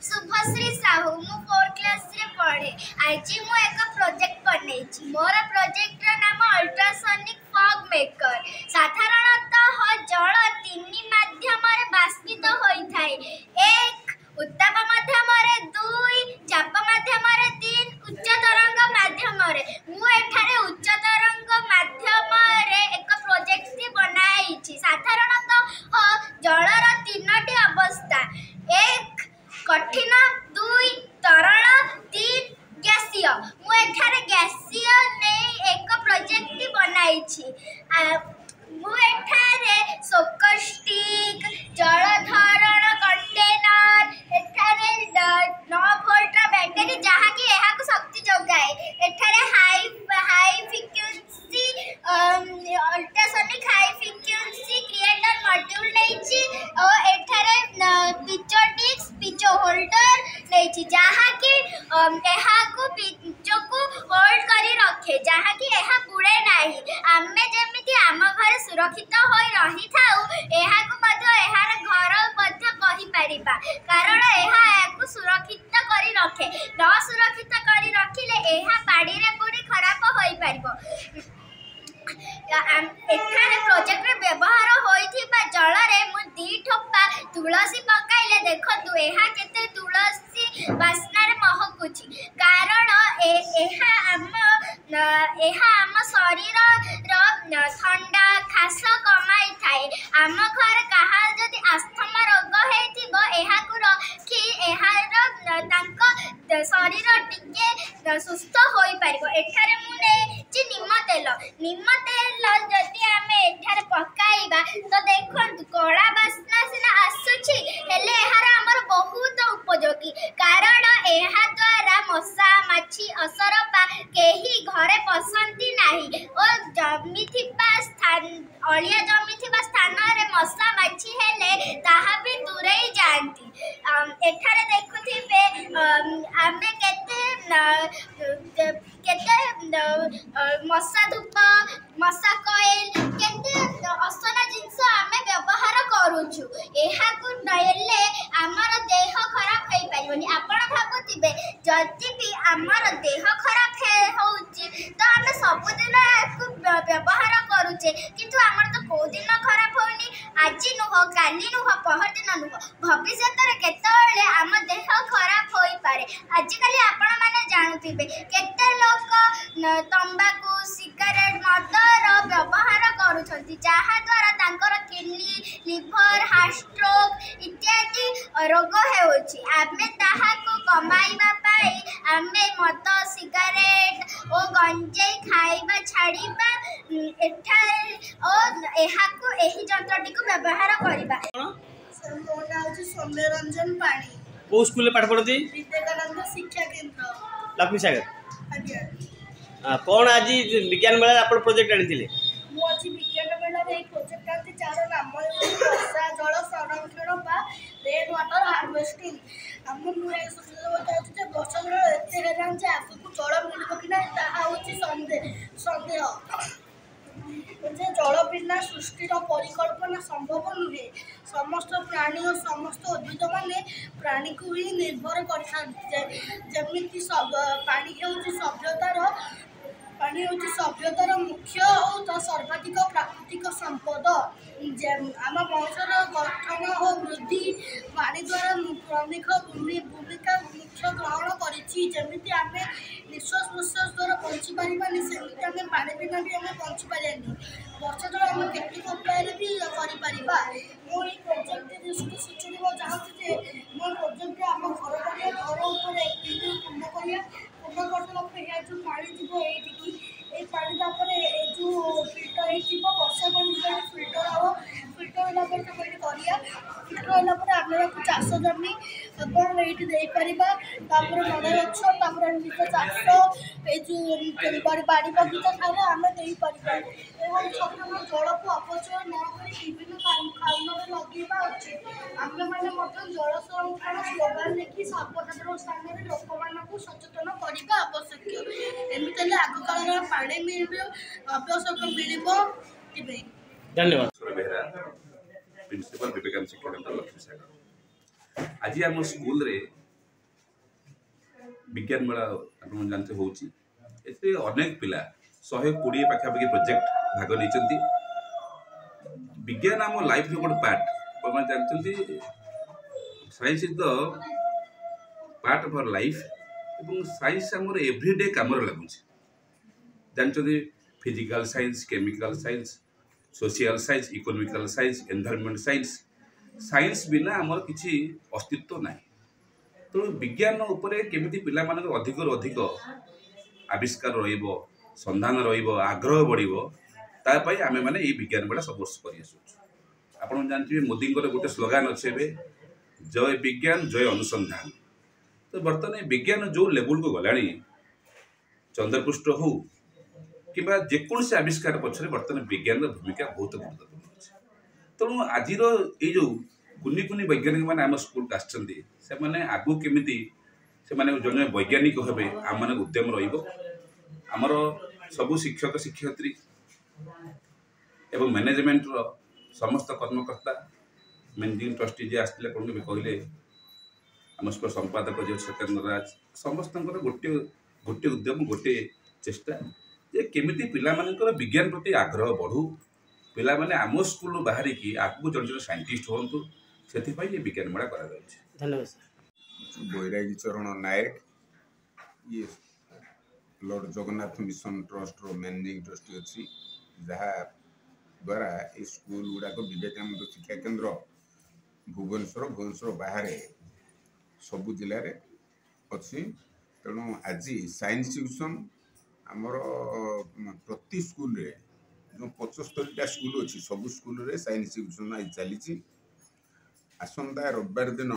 शुभश्री साहू मु 4 क्लास रे पढ़े। आज मु एक प्रोजेक्ट बनै छी। मोर प्रोजेक्ट रा नाम अल्ट्रासोनिक फॉग मेकर। साधारणतः जल 3 माध्यम रे बाष्पित होई थाए। 1 उत्ताप माध्यम रे, 2 चाप माध्यम रे, 3 उच्च तरंग माध्यम रे। मु एठारे उच्च तरंग माध्यम रे एक प्रोजेक्ट बनाई छी। साधारणतः जल रा 3टी अवस्था, 1 कठिन, 2 तरल, 3 गैसीय। मु एठारे गैसीय ने एक प्रोजेक्ट बनाई छी। मु एठारे सोकर स्टिक, जल धारण कंटेनर, एठारे 9 वोल्ट बैटरी जहा कि एहा को शक्ति जोगाए। एठारे high frequency ultrasonic high frequency creator module नै छी और एठारे पिचो डिस्क, पिचो होल्डर नै छी जहा कि एहा को पिचो को होल्ड करी रखे, जहा कि एहा बुड़े नाही। आमे जेमिति आम घर सुरक्षित होई रही थाउ, एहा को मध्य एहार घर मध्य कहि परिबा, कारण एहा को सुरक्षित करी रखे। न सुरक्षित करी रखिले एहा बाड़ी रे बुड़ी खराब होई परिबो। एठारे प्रोजेक्ट रे व्यवहार होइथिबा जल रे मु 2 ठोपा तुलसी पकाइले देखंतु एहा केते तुलसी बास्ना रे महकुची, कारण एहा आम शरीर रो ठंडा खास कमाई थाए। आम घर कहा जदि अस्थमा रोग हेतिबो एहा को रखी एहार तांको शरीर टिके सुस्थ होई परिबो। एठारे मु नै ची निम तेल जदि आमे एठारे पकाइबा तो देखंतु कोळा बास्ना सिना आसुची, हेले एहार हमर बहुत उपयोगी, कारण एहा द्वारा मशा माछी असरपा केही घरे पसंती नाही ओ जमिथिबा स्थान अलिया जमिथिबा स्थान रे मशा माछी हेले ताहा भी दूरेई जानती। एठारे देखुथिबे आमे केते मशा धूप, मशा कॉइल, केते असना जिंस आमे व्यवहार करूछु। एहा को नयले हमर देह खराब होई परिबनी। आपण भाबुथिबे जति भी हमर देह खराब होउची तो आमे सब दिन को व्यवहार करूचे, किंतु हमर तो को दिन खराब होनी। आज नुह, काली नुह, पहर दिन नुह, भविष्य रे केतले हम देह खराब होई पारे। आज काली आपण माने जानुथिबे केते लोक तंबाकू, सिगारेट, मदर व्यवहार करूछंती, जहा द्वारा तांकर किडनी, लिवर, हार्ट स्ट्रोक इत्यादि रोग हेउची। आमे ताहा को कमाइबा पाई आमे मद, सिगारेट ओ गंजेई खाइबा छाड़ीबा एठा ओ एहा को एही जंत्रटी को व्यवहार करिबा। मो नाम सौम्य रंजन पाणी। को स्कूल पाठ पढ़ती? विवेकानंद शिक्षा केंद्र लक्ष्मी सागर। आज्ञा कौन आज विज्ञान मेला आप प्रोजेक्ट आनी? मु आज विज्ञान मेला रे प्रोजेक्ट आनी जार नाम वर्षा जल संरक्षण बा रेन वाटर हार्वेस्टिंग। हम मु ए सोचले जे वर्षा जल एते हेलान जे आगु जल मिलबो कि ना ताहा होची संदेह। जे जल बिना सृष्टिर परिकल्पना संभव नुहे। समस्त प्राणी और समस्त उद्भिद माने प्राणी को ही निर्भर करमिति पानी होची सभ्यतार मुख्य और सर्वाधिक प्राकृतिक संपद। आम वंशर गठन और वृद्धि पानी द्वारा प्रमुख भूमिका मुख्य ग्रहण करिछि। जेमिति आमे निश्वास प्रश्वास द्वारा बंची पारिबानी, सेमिति आमे पानी बिना भी आमे बंची पारिबानी। वर्षा जल आमे केतिक उपाय भी करि परिबा। मो ए प्रोजेक्ट दृष्टि सूचना चाहूँ जे मो प्रोजेक्ट आम घर पर घर ऊपर पूर्ण करिया पूर्ण करला पे जो पानी जीव ये पानी तापर जो फिल्टर हो वर्षा पानी फिल्टर हम फिल्टर होगा करिया फिल्टर होगा आम चाष जमी ये देपर मन गछ निज चाष ये बाड़ी बगीचा ठार आम देपर एवं जल को अपचय नक विभिन्न कारण लगेगा उचित। आम मैंने जल संरक्षण स्लोगान देखिए सर्वसाधारण स्थान में लोक मानक सचेतन करने आवश्यक। एमती आग काल पानी मिल आवश्यक मिल। धन्यवाद। प्रिंसिपल विवेकानंद शिक्षा केंद्र लक्ष्मी सागर। आज आम स्कूल रे विज्ञान मेला आप जानते हो अनेक पिला 120 पाखापाखि प्रोजेक्ट भाग नहीं विज्ञान आम लाइफ गोटे पार्ट आप जानते science is the part of our life एवं साइंस आमर एवरीडे काम लगुच जानते physical science chemical science social science economical science environment science science बिना आमर किसी अस्तित्व ना तेणु विज्ञान उपरे केमिति पिला मानक अधिक अधिक आविष्कार रहिबो संधान रहिबो आग्रह बढ़िबो तापाई आमे माने ई विज्ञान मेला सब वर्ष करि आसुछु आपण जानथिबे मोदी गोटे स्लोगान अछि बे जय विज्ञान जय अनुसंधान तो बर्तमान विज्ञान जो लेवल को गलानी चंद्रपृष्ठ हो किबा जेकोसी आविष्कार पछरे बर्तमान विज्ञान भूमिका बहुत गुरुत्वपूर्ण अछि तेणु आज ये जो कुनि कुनि वैज्ञानिक माने आम स्कूल का आछंती से माने आगु केमिति से माने जने वैज्ञानिक हेबे आम माने उद्यम रहिबो आमर सबु शिक्षक शिक्षयित्री एवं मैनेजमेंट रो समस्त कर्मकर्ता मैनेजिंग ट्रस्टी जे आसले कोन के कहले आम स्कूल संपादक जो सत्येंद्र राज समस्त गोटे गोटे उद्यम गोटे चेष्टा जे केमिति पिला मानकर विज्ञान प्रति आग्रह बढ़ू पिला माने आम स्कूल बाहर की आगु जन जन साइंटिस्ट होंतु से ये विज्ञान मेला करा जाउछि। धन्यवाद सर। बैरागी चरण नायक ये लॉर्ड जगन्नाथ मिशन ट्रस्ट रो मैनेजिंग ट्रस्टी अच्छी जहाँ द्वारा ये स्कूल गुड़ाक विवेकानंद शिक्षा केन्द्र भुवनेश्वर बाहर सबु जिले अच्छी तेणु आज साइंस ट्यूशन आमर प्रति स्कूल रे जो 75टा स्कूल अच्छी सब स्कूल रे साइंस ट्यूशन आज चली आसंता रविवार दिन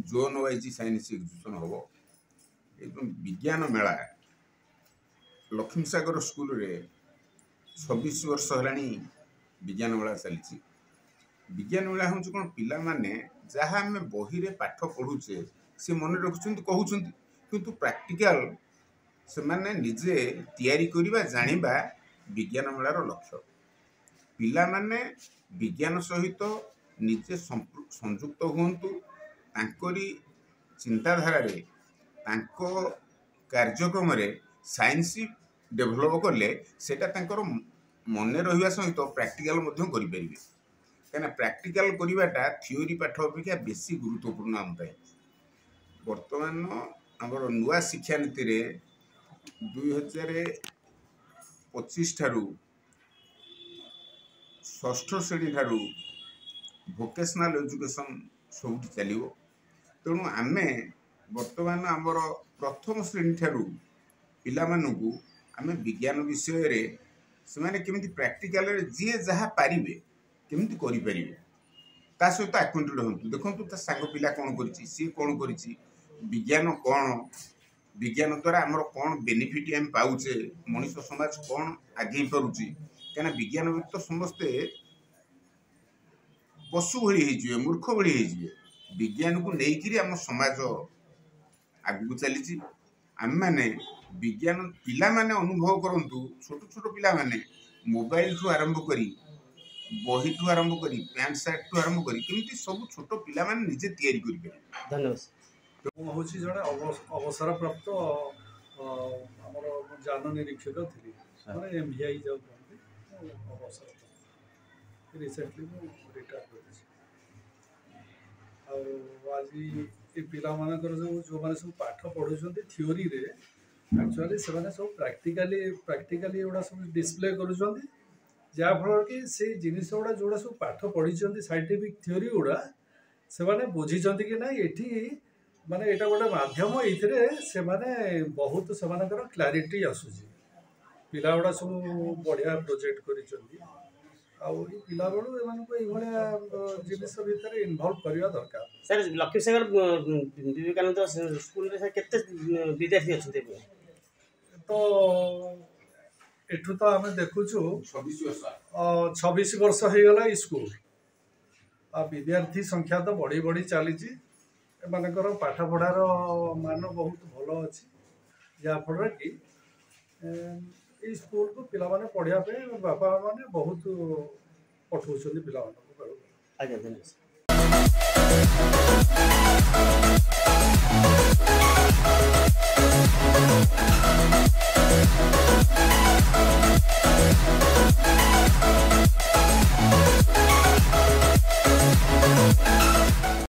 जोन वाइज साइंस एग्जिबिशन हम ये विज्ञान मेला लक्ष्मीसागर स्कूल रे 26 वर्ष है विज्ञान मेला चली विज्ञान मेला हूँ कौन पिला माने जहाँ आम बही रे पाठ पढ़ुचे से मन रखुंट कहते किंतु प्रैक्टिकल से माने निजे तैयारी करवा जानिबा विज्ञान मेलार लक्ष्य पिला माने विज्ञान सहित निजे संयुक्त हुंतु तांकरी चिंताधारा रे तांको कार्यक्रम रे साइंस डेभलप करले सेटा तांकर मन रहिबा सहित प्रैक्टिकल मध्यम करि परिबे कना प्रैक्टिकल करिवाटा थ्योरी पाठ अपेक्षा बेसी गुरुत्वपूर्ण आम पाए वर्तमान हमर नुआ शिक्षा नीति रे 2025 ठारू षष्ठ श्रेणी ठारू वोकेशनल एजुकेशन सब चलो तेणु आम बर्तमान आमर प्रथम श्रेणी ठारू पिला मानू आम विज्ञान विषय रे से माने केमिति प्रैक्टिकल रे जी जहाँ पारिबे केमिति करि परिबे ता सहित आक्वेंटेड हंतु देखंतु ता सांग पिला कोन करिछि सी कोन करिछि विज्ञान कोन विज्ञान द्वारा आमर कोन बेनिफिट हम पाउचे मनुष्य समाज कोन आगे पारुछि कहना विज्ञान व्यक्त समस्ते पशु भली मूर्ख भली विज्ञान को लेकिरी आम समाज आगू चली आम मैंने विज्ञान पिला माने अनुभव करंतु छोट छोट पिला माने मोबाइल ठू आरंभ करी बही ठू आरंभ करी पैंट शर्ट ठू आरंभ करी केमिति सब छोट पिला माने निजे तैयारी करि पारे। धन्यवाद। मु होछि जने अवसर प्राप्त हमर जान निरीक्षक थिली माने एमबीआई जाउ अवसर रिसेंटली मु रिटायर करछि आ आज ये पिला मानकर जो माने सब पाठ पढुछन्ती थ्योरी रे एक्चुअली से माने सब प्रैक्टिकली एडा सब डिस्प्ले करूछन्ती जा फल कि से जिनिस गुड़ा जोड़ा सब पाठ पढ़ी साइंटिफिक थ्योरी गुड़ा से माने बुझीचंती कि ना एठी माने एटा गोटे माध्यम एथिरे से माने बहुत से मानकर क्लैरिटी आसुची पिला गुड़ा सब बढ़िया प्रोजेक्ट करिचंती आ पिला बेलू एमानक जिनिस भितर इनवॉल्व करवा दरकार। सर लक्ष्मीसागर विवेकानंद स्कूल रे सर केते विद्यार्थी अछते तो एठू तो आम देखुचु 26 वर्ष हो गला स्कूल आ विद्यार्थी संख्या तो बढ़ी बढ़ी चली एमानकर पाठ पढ़ार मान बहुत भल अच्छी जहाँफल कि स्कूल को पिला माने पढ़िया बापा माने बहुत पठाउछन्ती पिला मानक। आज्ञा धन्यवाद।